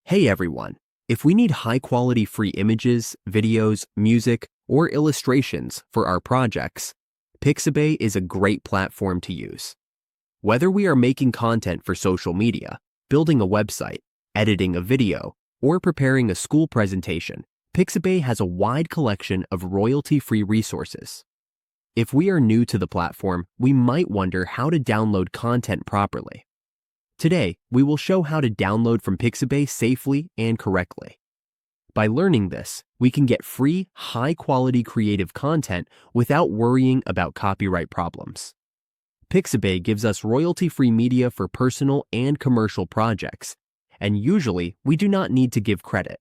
Hey everyone! If we need high-quality free images, videos, music, or illustrations for our projects, Pixabay is a great platform to use. Whether we are making content for social media, building a website, editing a video, or preparing a school presentation, Pixabay has a wide collection of royalty-free resources. If we are new to the platform, we might wonder how to download content properly. Today, we will show how to download from Pixabay safely and correctly. By learning this, we can get free, high-quality creative content without worrying about copyright problems. Pixabay gives us royalty-free media for personal and commercial projects, and usually we do not need to give credit.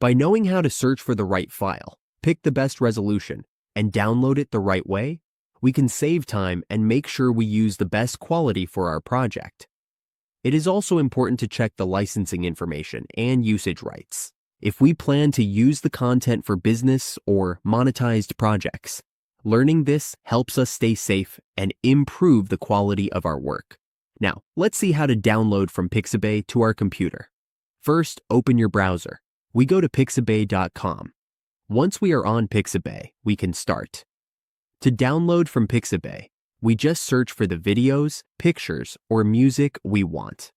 By knowing how to search for the right file, pick the best resolution, and download it the right way, we can save time and make sure we use the best quality for our project. It is also important to check the licensing information and usage rights. If we plan to use the content for business or monetized projects, learning this helps us stay safe and improve the quality of our work. Now, let's see how to download from Pixabay to our computer. First, open your browser. We go to pixabay.com. Once we are on Pixabay, we can start. To download from Pixabay, we just search for the videos, pictures, or music we want.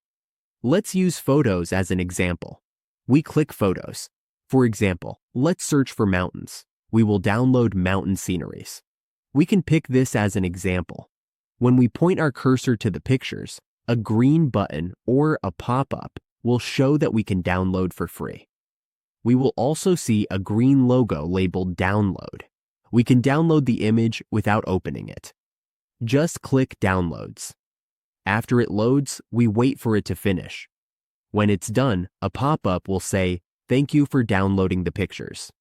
Let's use photos as an example. We click Photos. For example, let's search for mountains. We will download mountain sceneries. We can pick this as an example. When we point our cursor to the pictures, a green button or a pop-up will show that we can download for free. We will also see a green logo labeled Download. We can download the image without opening it. Just click Downloads. After it loads, we wait for it to finish. When it's done, a pop-up will say, "Thank you for downloading the pictures."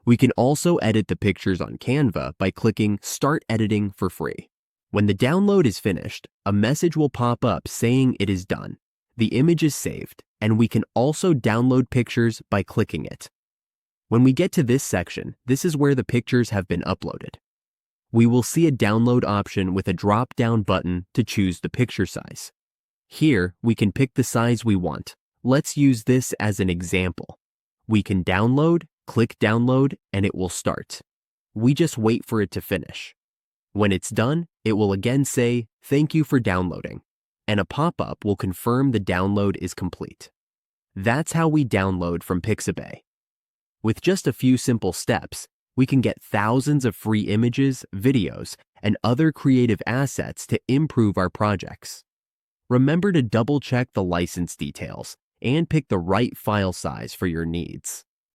We can also edit the pictures on Canva by clicking Start Editing for free. When the download is finished, a message will pop up saying it is done. The image is saved, and we can also download pictures by clicking it. When we get to this section, this is where the pictures have been uploaded. We will see a download option with a drop-down button to choose the picture size. Here, we can pick the size we want. Let's use this as an example. We can download, click Download, and it will start. We just wait for it to finish. When it's done, it will again say, "Thank you for downloading," and a pop-up will confirm the download is complete. That's how we download from Pixabay. With just a few simple steps, we can get thousands of free images, videos, and other creative assets to improve our projects. Remember to double-check the license details and pick the right file size for your needs.